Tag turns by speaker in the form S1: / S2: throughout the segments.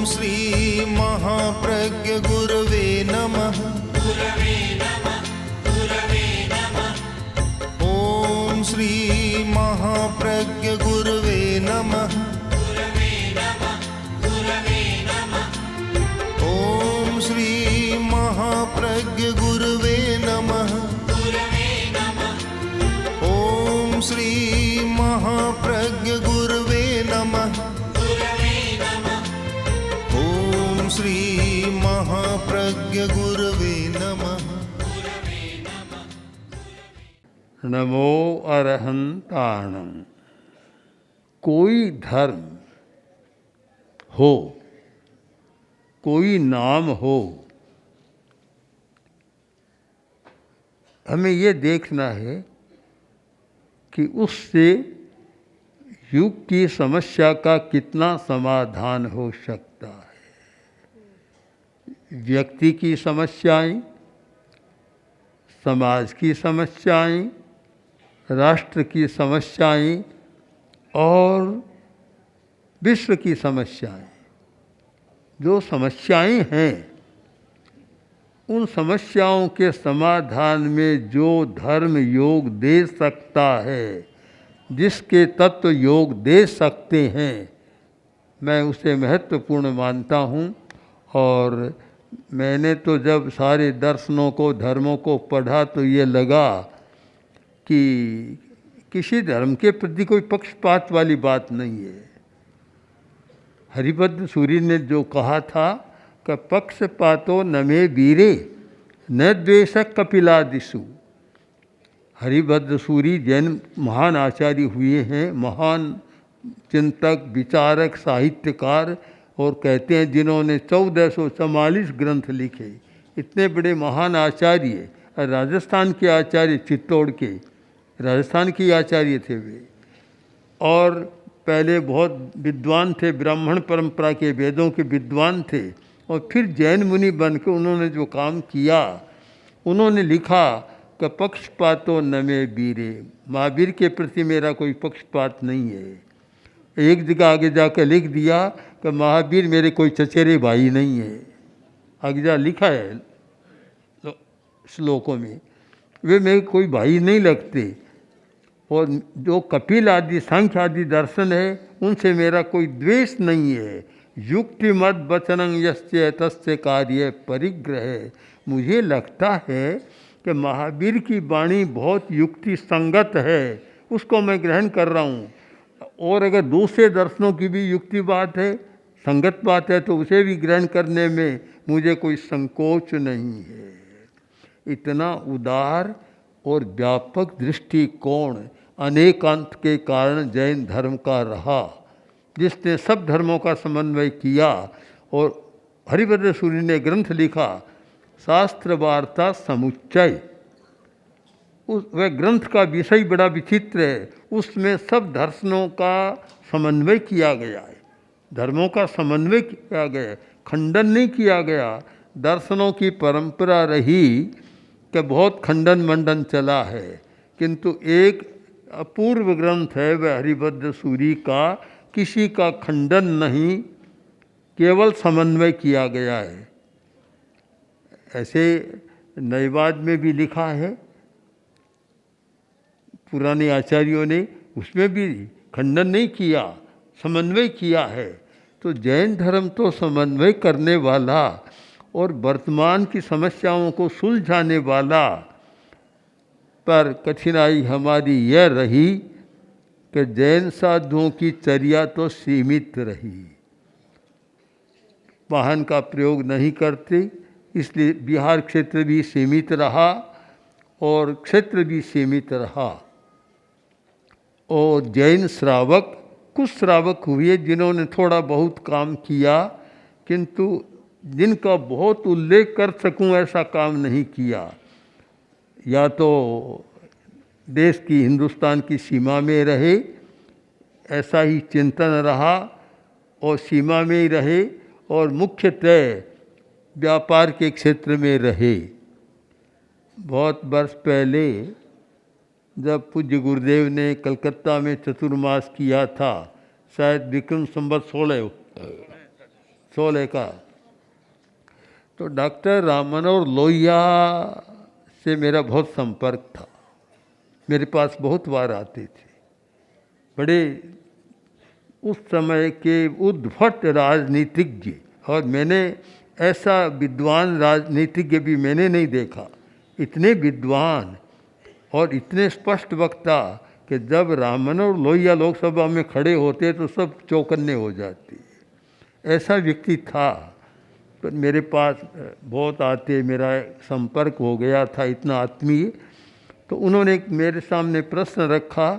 S1: श्री महाप्रज्ञ गुरवे नमः। ओम श्री महाप्रज्ञ गुरवे नमः। ओम श्री महाप्रज्ञ गुरवे नमः। ओम श्री महाप्रज्ञ गुरवे नमः। ओम श्री महाप्रज्ञ गुरवे नमः।
S2: नमो अरहंताणं। कोई धर्म हो, कोई नाम हो, हमें ये देखना है कि उससे युग की समस्या का कितना समाधान हो सकता है। व्यक्ति की समस्याएं, समाज की समस्याएं, राष्ट्र की समस्याएं और विश्व की समस्याएं, जो समस्याएं हैं, उन समस्याओं के समाधान में जो धर्म योग दे सकता है, जिसके तत्व योग दे सकते हैं, मैं उसे महत्वपूर्ण मानता हूँ। और मैंने तो जब सारे दर्शनों को, धर्मों को पढ़ा तो ये लगा कि किसी धर्म के प्रति कोई पक्षपात वाली बात नहीं है। हरिभद्र सूरी ने जो कहा था कि पक्षपातो न मे वीरे न द्वेष कपिलादिषु। हरिभद्र सूरी जैन महान आचार्य हुए हैं, महान चिंतक, विचारक, साहित्यकार, और कहते हैं जिन्होंने 1444 ग्रंथ लिखे। इतने बड़े महान आचार्य, राजस्थान के आचार्य, चित्तौड़ के राजस्थान के आचार्य थे वे, और पहले बहुत विद्वान थे, ब्राह्मण परंपरा के वेदों के विद्वान थे, और फिर जैन मुनि बन के उन्होंने जो काम किया, उन्होंने लिखा कि पक्षपातो न मे वीरे। महावीर के प्रति मेरा कोई पक्षपात नहीं है। एक जगह आगे जाकर लिख दिया कि महावीर मेरे कोई चचेरे भाई नहीं है। आगे जा लिखा है श्लोकों में, वे मेरे कोई भाई नहीं लगते। और जो कपिल आदि, सांख्य आदि दर्शन है, उनसे मेरा कोई द्वेष नहीं है। युक्ति मद वचनं यस्य तस्य कार्य परिग्रह। मुझे लगता है कि महावीर की वाणी बहुत युक्ति संगत है, उसको मैं ग्रहण कर रहा हूँ। और अगर दूसरे दर्शनों की भी युक्ति बात है, संगत बात है, तो उसे भी ग्रहण करने में मुझे कोई संकोच नहीं है। इतना उदार और व्यापक दृष्टिकोण अनेकांत के कारण जैन धर्म का रहा, जिसने सब धर्मों का समन्वय किया। और हरिभद्र सूरी ने ग्रंथ लिखा शास्त्र वार्ता समुच्चय। वह ग्रंथ का विषय बड़ा विचित्र है, उसमें सब दर्शनों का समन्वय किया गया है, धर्मों का समन्वय किया गया है, खंडन नहीं किया गया। दर्शनों की परंपरा रही कि बहुत खंडन मंडन चला है, किंतु एक अपूर्व ग्रंथ है वह हरिभद्र सूरी का, किसी का खंडन नहीं, केवल समन्वय किया गया है। ऐसे नयवाद में भी लिखा है, पुराने आचार्यों ने उसमें भी खंडन नहीं किया, समन्वय किया है। तो जैन धर्म तो समन्वय करने वाला और वर्तमान की समस्याओं को सुलझाने वाला, पर कठिनाई हमारी यह रही कि जैन साधुओं की चर्या तो सीमित रही, वाहन का प्रयोग नहीं करते, इसलिए बिहार क्षेत्र भी सीमित रहा और क्षेत्र भी सीमित रहा। और जैन श्रावक, कुछ श्रावक हुए जिन्होंने थोड़ा बहुत काम किया, किंतु जिनका बहुत उल्लेख कर सकूं ऐसा काम नहीं किया। या तो देश की, हिंदुस्तान की सीमा में रहे, ऐसा ही चिंतन रहा और सीमा में ही रहे, और मुख्यतः व्यापार के क्षेत्र में रहे। बहुत वर्ष पहले जब पूज्य गुरुदेव ने कलकत्ता में चतुर्मास किया था, शायद विक्रम संवत शोले का। तो डॉक्टर राम मनोहर लोहिया से मेरा बहुत संपर्क था, मेरे पास बहुत बार आते थे। बड़े उस समय के उद्भट राजनीतिज्ञ, और मैंने ऐसा विद्वान राजनीतिज्ञ भी मैंने नहीं देखा, इतने विद्वान और इतने स्पष्ट वक्ता कि जब राम मनोहर लोहिया लोकसभा में खड़े होते तो सब चौकन्ने हो जाते। ऐसा व्यक्ति था। तो मेरे पास बहुत आते, मेरा संपर्क हो गया था इतना आत्मीय। तो उन्होंने मेरे सामने प्रश्न रखा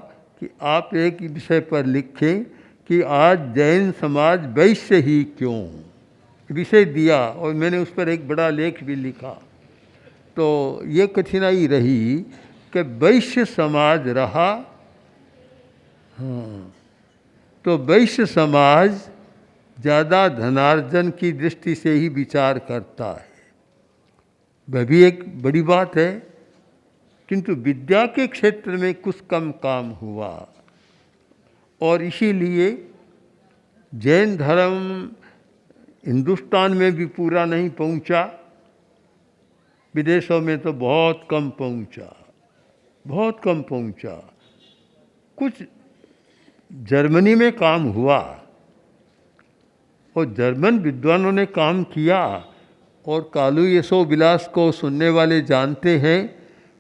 S2: कि आप एक विषय पर लिखें कि आज जैन समाज वैश्य ही क्यों, विषय दिया और मैंने उस पर एक बड़ा लेख भी लिखा। तो ये कठिनाई रही कि वैश्य समाज रहा, हाँ, तो वैश्य समाज ज़्यादा धनार्जन की दृष्टि से ही विचार करता है, वह भी एक बड़ी बात है, किंतु विद्या के क्षेत्र में कुछ कम काम हुआ। और इसीलिए जैन धर्म हिंदुस्तान में भी पूरा नहीं पहुंचा, विदेशों में तो बहुत कम पहुंचा, बहुत कम पहुंचा। कुछ जर्मनी में काम हुआ और जर्मन विद्वानों ने काम किया, और कालू यशो विलास को सुनने वाले जानते हैं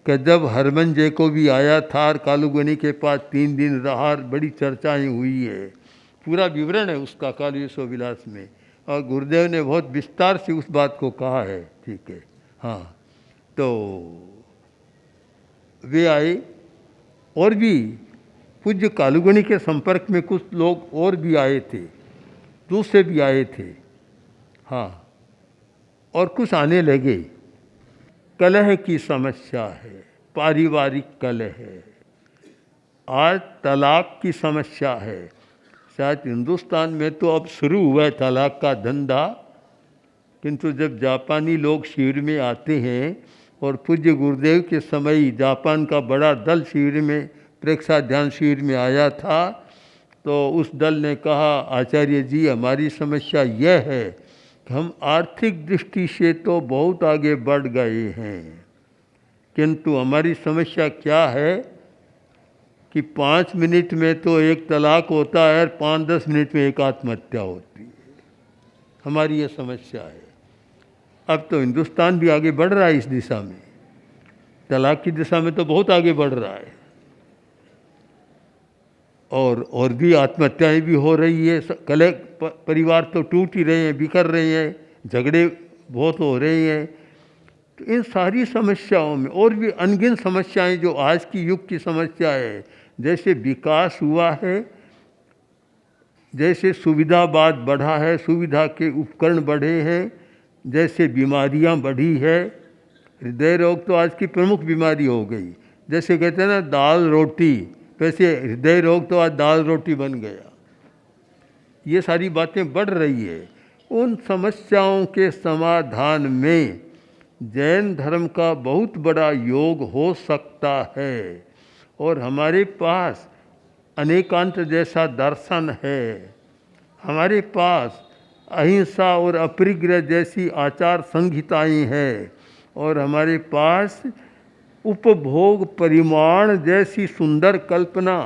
S2: कि जब हरमन जैकोबी आया था और कालूगनी के पास 3 दिन रहा, बड़ी चर्चाएं हुई है, पूरा विवरण है उसका कालू यशो विलास में, और गुरुदेव ने बहुत विस्तार से उस बात को कहा है। ठीक है, हाँ। तो वे आए, और भी पूज्य कालूगनी के संपर्क में कुछ लोग और भी आए थे, दूसरे भी आए थे, हाँ, और कुछ आने लगे। कलह की समस्या है, पारिवारिक कलह है, आज तलाक की समस्या है। शायद हिंदुस्तान में तो अब शुरू हुआ है तलाक का धंधा, किंतु जब जापानी लोग शिविर में आते हैं, और पूज्य गुरुदेव के समय जापान का बड़ा दल शिविर में, प्रेक्षा ध्यान शिविर में आया था, तो उस दल ने कहा, आचार्य जी हमारी समस्या यह है कि हम आर्थिक दृष्टि से तो बहुत आगे बढ़ गए हैं, किंतु हमारी समस्या क्या है कि 5 मिनट में तो एक तलाक होता है और 5-10 मिनट में एक आत्महत्या होती है। हमारी ये समस्या है। अब तो हिंदुस्तान भी आगे बढ़ रहा है इस दिशा में, तलाक की दिशा में तो बहुत आगे बढ़ रहा है, और भी आत्महत्याएं भी हो रही है। कलह, परिवार तो टूट ही रहे हैं, बिखर रहे हैं, झगड़े बहुत हो रहे हैं। तो इन सारी समस्याओं में और भी अनगिन समस्याएं जो आज की युग की समस्या है, जैसे विकास हुआ है, जैसे सुविधावाद बढ़ा है, सुविधा के उपकरण बढ़े हैं, जैसे बीमारियां बढ़ी है। हृदय रोग तो आज की प्रमुख बीमारी हो गई। जैसे कहते हैं ना दाल रोटी, वैसे हृदय रोग तो आज दाल रोटी बन गया। ये सारी बातें बढ़ रही है। उन समस्याओं के समाधान में जैन धर्म का बहुत बड़ा योग हो सकता है, और हमारे पास अनेकांत जैसा दर्शन है, हमारे पास अहिंसा और अपरिग्रह जैसी आचार संहिताएं हैं, और हमारे पास उपभोग परिमाण जैसी सुंदर कल्पना।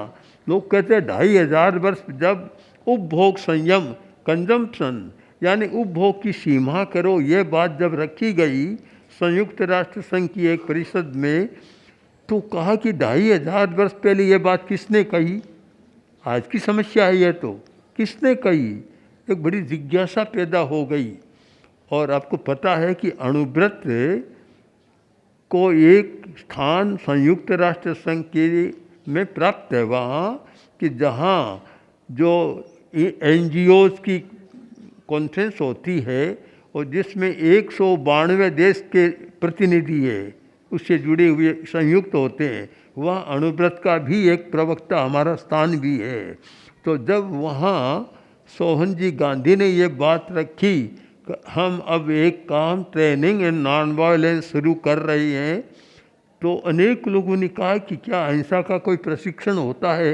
S2: लोग कहते हैं 2500 वर्ष जब उपभोग संयम, कंजम्पशन यानी उपभोग की सीमा करो, ये बात जब रखी गई संयुक्त राष्ट्र संघ की एक परिषद में, तो कहा कि 2500 वर्ष पहले ये बात किसने कही? आज की समस्या है ये, तो किसने कही? एक बड़ी जिज्ञासा पैदा हो गई। और आपको पता है कि अणुव्रत को एक स्थान संयुक्त राष्ट्र संघ के में प्राप्त है वहाँ, कि जहाँ जो NGOs की कॉन्फ्रेंस होती है और जिसमें 192 देश के प्रतिनिधि है, उससे जुड़े हुए संयुक्त होते हैं, वहाँ अणुव्रत का भी एक प्रवक्ता हमारा स्थान भी है। तो जब वहाँ सोहन जी गांधी ने ये बात रखी कि हम अब एक काम ट्रेनिंग एंड नॉन वायलेंस शुरू कर रहे हैं, तो अनेक लोगों ने कहा कि क्या अहिंसा का कोई प्रशिक्षण होता है?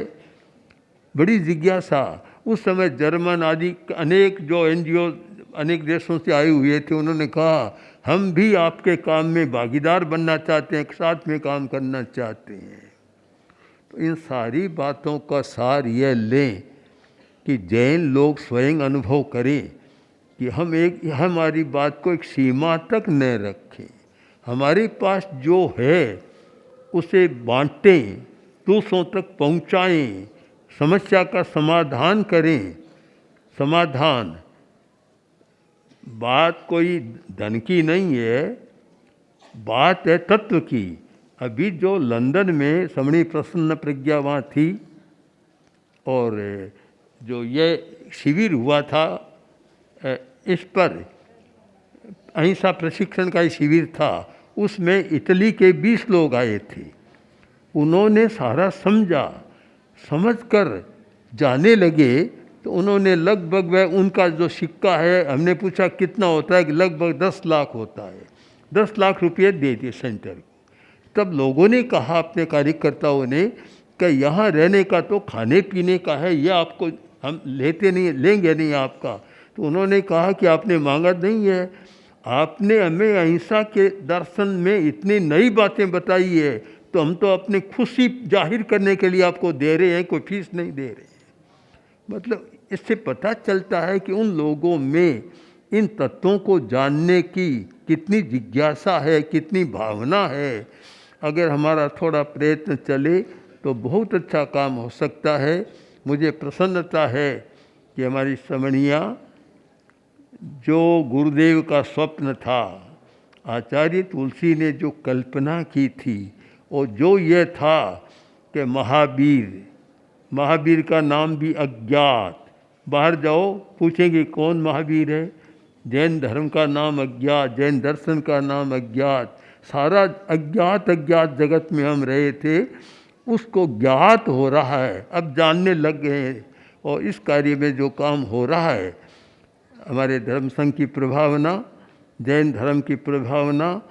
S2: बड़ी जिज्ञासा। उस समय जर्मन आदि अनेक जो NGO अनेक देशों से आए हुए थे, उन्होंने कहा हम भी आपके काम में भागीदार बनना चाहते हैं, साथ में काम करना चाहते हैं। तो इन सारी बातों का सार यह लें कि जैन लोग स्वयं अनुभव करें कि हमारी बात को एक सीमा तक न रखें, हमारे पास जो है उसे बांटें, दूसरों तक पहुंचाएं, समस्या का समाधान करें। समाधान बात कोई धन की नहीं है, बात है तत्व की। अभी जो लंदन में समणी प्रसन्न प्रज्ञा वहाँ थी और जो ये शिविर हुआ था इस पर अहिंसा प्रशिक्षण का ही शिविर था, उसमें इटली के 20 लोग आए थे। उन्होंने सारा समझा, समझकर जाने लगे तो उन्होंने लगभग वह उनका जो सिक्का है, हमने पूछा कितना होता है, कि लगभग 10 लाख होता है, 10 लाख रुपये दे दिए सेंटर को। तब लोगों ने कहा अपने कार्यकर्ताओं ने कि यहाँ रहने का तो खाने पीने का है, ये आपको हम लेंगे नहीं आपका। तो उन्होंने कहा कि आपने मांगा नहीं है, आपने हमें अहिंसा के दर्शन में इतनी नई बातें बताई है, तो हम तो अपनी खुशी जाहिर करने के लिए आपको दे रहे हैं, कोई फीस नहीं दे रहे हैं। मतलब इससे पता चलता है कि उन लोगों में इन तत्वों को जानने की कितनी जिज्ञासा है, कितनी भावना है। अगर हमारा थोड़ा प्रयत्न चले तो बहुत अच्छा काम हो सकता है। मुझे प्रसन्नता है कि हमारी समणिया, जो गुरुदेव का स्वप्न था, आचार्य तुलसी ने जो कल्पना की थी, और जो ये था कि महावीर का नाम भी अज्ञात, बाहर जाओ पूछेंगे कौन महावीर है, जैन धर्म का नाम अज्ञात, जैन दर्शन का नाम अज्ञात, सारा अज्ञात जगत में हम रहे थे, उसको ज्ञात हो रहा है, अब जानने लग गए हैं। और इस कार्य में जो काम हो रहा है, हमारे धर्म संघ की प्रभावना, जैन धर्म की प्रभावना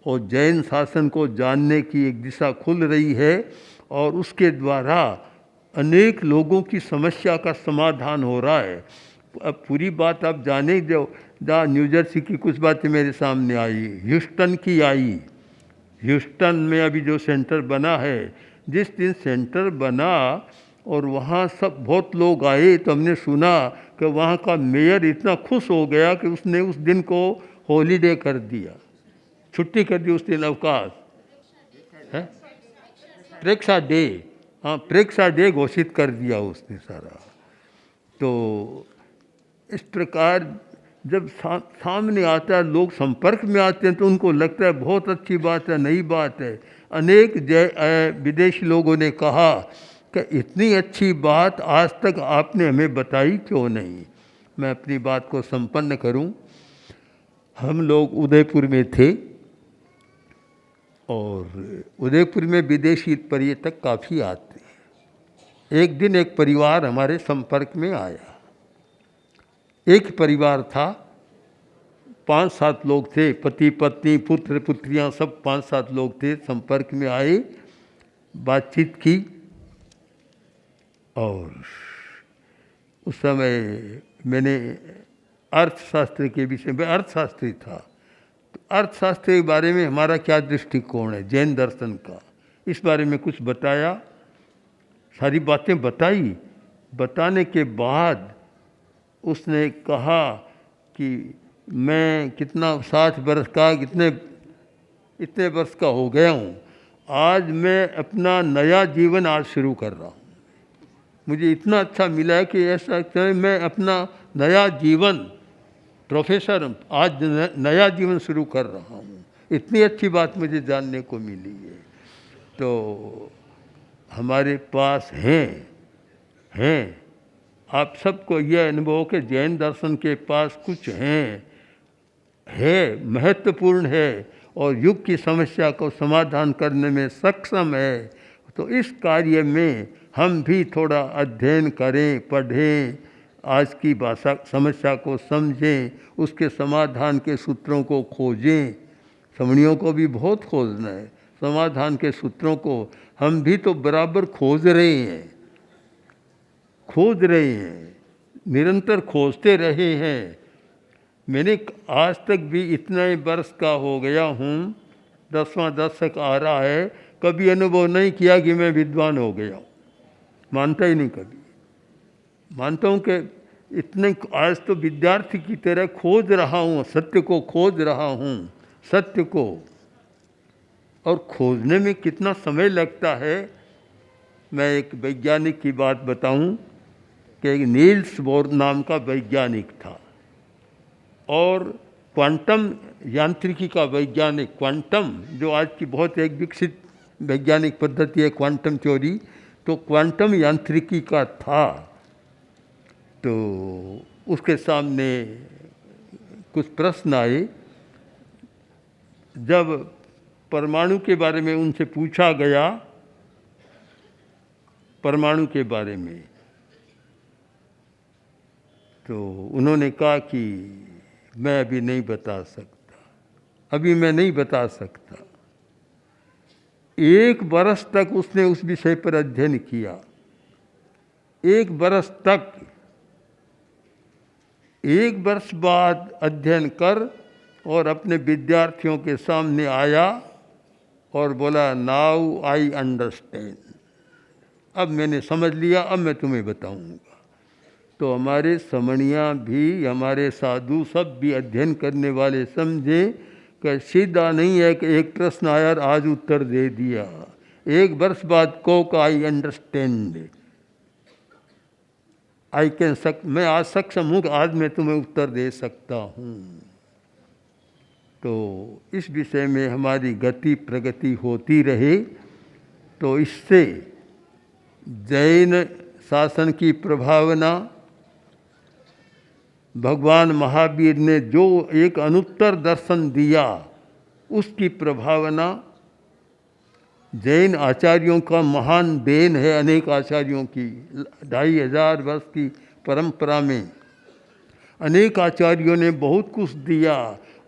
S2: और जैन शासन को जानने की एक दिशा खुल रही है, और उसके द्वारा अनेक लोगों की समस्या का समाधान हो रहा है। अब पूरी बात आप जाने जो जहाँ न्यू जर्सी की कुछ बातें मेरे सामने आई, ह्यूस्टन की आई। ह्यूस्टन में अभी जो सेंटर बना है, जिस दिन सेंटर बना और वहाँ सब बहुत लोग आए, तो हमने सुना कि वहाँ का मेयर इतना खुश हो गया कि उसने उस दिन को हॉलीडे कर दिया, छुट्टी कर दी उस दिन, अवकाश है, प्रेक्षा डे, हाँ प्रेक्षा डे घोषित कर दिया उसने सारा। तो इस प्रकार जब सामने आता है, लोग संपर्क में आते हैं, तो उनको लगता है बहुत अच्छी बात है, नई बात है। अनेक विदेशी लोगों ने कहा कि इतनी अच्छी बात आज तक आपने हमें बताई क्यों नहीं। मैं अपनी बात को संपन्न करूं। हम लोग उदयपुर में थे और उदयपुर में विदेशी पर्यटक काफ़ी आते हैं। एक दिन एक परिवार हमारे संपर्क में आया। एक परिवार था, 5-7 लोग थे, पति पत्नी पुत्र पुत्रियां सब 5-7 लोग थे, संपर्क में आए, बातचीत की। और उस समय मैंने अर्थशास्त्र के विषय में, अर्थशास्त्री था, तो अर्थशास्त्र के बारे में हमारा क्या दृष्टिकोण है जैन दर्शन का, इस बारे में कुछ बताया, सारी बातें बताई। बताने के बाद उसने कहा कि मैं कितना 60 वर्ष का, इतने वर्ष का हो गया हूँ, आज मैं अपना नया जीवन आज शुरू कर रहा हूँ। मुझे इतना अच्छा मिला है कि ऐसा मैं अपना नया जीवन, प्रोफेसर आज नया जीवन शुरू कर रहा हूँ। इतनी अच्छी बात मुझे जानने को मिली है। तो हमारे पास हैं आप सबको यह अनुभव हो कि जैन दर्शन के पास कुछ है, महत्वपूर्ण है और युग की समस्या को समाधान करने में सक्षम है। तो इस कार्य में हम भी थोड़ा अध्ययन करें, पढ़ें, आज की भाषा समस्या को समझें, उसके समाधान के सूत्रों को खोजें। समणियों को भी बहुत खोजना है समाधान के सूत्रों को, हम भी तो बराबर खोज रहे हैं, निरंतर खोजते रहे हैं। मैंने आज तक भी इतने वर्ष का हो गया हूँ, 10वां दशक आ रहा है, कभी अनुभव नहीं किया कि मैं विद्वान हो गया हूँ। मानता ही नहीं कभी। मानता हूँ कि इतने आज तो विद्यार्थी की तरह खोज रहा हूँ, सत्य को खोज रहा हूँ, सत्य को। और खोजने में कितना समय लगता है। मैं एक वैज्ञानिक की बात बताऊं कि एक नील्स बोर नाम का वैज्ञानिक था और क्वांटम यांत्रिकी का वैज्ञानिक, क्वांटम जो आज की बहुत एक विकसित वैज्ञानिक पद्धति है क्वांटम थ्योरी, तो क्वांटम यांत्रिकी का था। तो उसके सामने कुछ प्रश्न आए। जब परमाणु के बारे में उनसे पूछा गया, परमाणु के बारे में, तो उन्होंने कहा कि मैं अभी नहीं बता सकता, अभी मैं नहीं बता सकता। 1 बरस तक उसने उस विषय पर अध्ययन किया, 1 बरस तक। 1 वर्ष बाद अध्ययन कर और अपने विद्यार्थियों के सामने आया और बोला, नाउ आई अंडरस्टैंड, अब मैंने समझ लिया, अब मैं तुम्हें बताऊंगा। तो हमारे समणियाँ भी, हमारे साधु सब भी अध्ययन करने वाले समझे कि सीधा नहीं है कि एक प्रश्न आया और आज उत्तर दे दिया। 1 वर्ष बाद को आई अंडरस्टैंड, आई कैन मैं आज सक्षम हूँ कि आज मैं तुम्हें उत्तर दे सकता हूँ। तो इस विषय में हमारी गति प्रगति होती रहे, तो इससे जैन शासन की प्रभावना, भगवान महावीर ने जो एक अनुत्तर दर्शन दिया उसकी प्रभावना, जैन आचार्यों का महान देन है, अनेक आचार्यों की 2500 वर्ष की परंपरा में अनेक आचार्यों ने बहुत कुछ दिया।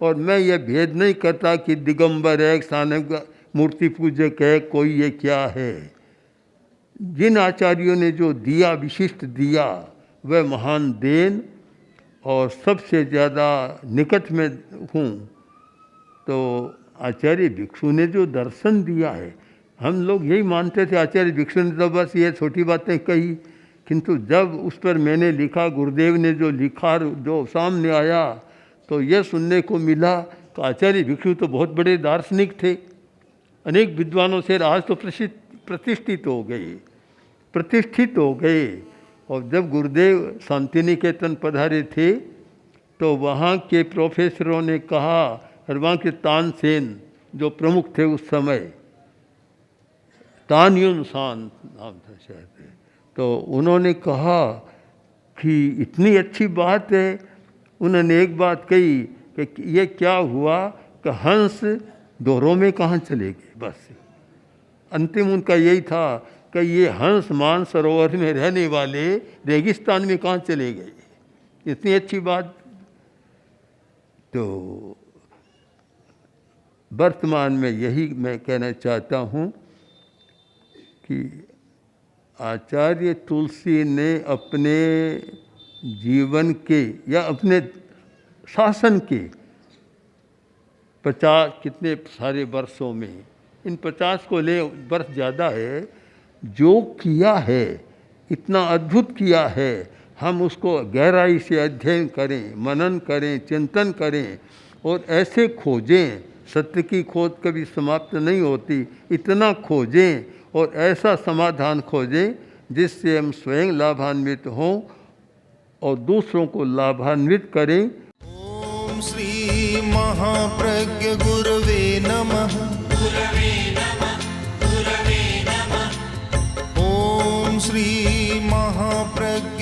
S2: और मैं ये भेद नहीं करता कि दिगंबर है, सानक मूर्ति पूजक है, कोई ये क्या है। जिन आचार्यों ने जो दिया, विशिष्ट दिया, वह महान देन। और सबसे ज़्यादा निकट में हूँ तो आचार्य भिक्षु ने जो दर्शन दिया है, हम लोग यही मानते थे आचार्य भिक्षु ने तो बस ये छोटी बातें कही, किंतु जब उस पर मैंने लिखा, गुरुदेव ने जो लिखा, जो सामने आया, तो यह सुनने को मिला कि आचार्य भिक्षु तो बहुत बड़े दार्शनिक थे, अनेक विद्वानों से आज तो प्रतिष्ठित हो गए। और जब गुरुदेव शांति निकेतन पधारे थे तो वहाँ के प्रोफेसरों ने कहा, और वहाँ के तानसेन जो प्रमुख थे उस समय, तानयुन सान नाम था शायद, तो उन्होंने कहा कि इतनी अच्छी बात है। उन्होंने एक बात कही कि ये क्या हुआ कि हंस दोहरों में कहाँ चले गए, बस अंतिम उनका यही था कि ये हंस मानसरोवर में रहने वाले रेगिस्तान में कहाँ चले गए, इतनी अच्छी बात। तो वर्तमान में यही मैं कहना चाहता हूँ कि आचार्य तुलसी ने अपने जीवन के या अपने शासन के 50 कितने सारे वर्षों में, इन 50 को ले वर्ष ज़्यादा है, जो किया है, इतना अद्भुत किया है, हम उसको गहराई से अध्ययन करें, मनन करें, चिंतन करें और ऐसे खोजें। सत्य की खोज कभी समाप्त नहीं होती, इतना खोजें और ऐसा समाधान खोजें जिससे हम स्वयं लाभान्वित हों और दूसरों को लाभान्वित करें।
S1: ओम श्री महाप्रज्ञ गुरवे नमः। ओम श्री महाप्रज्ञ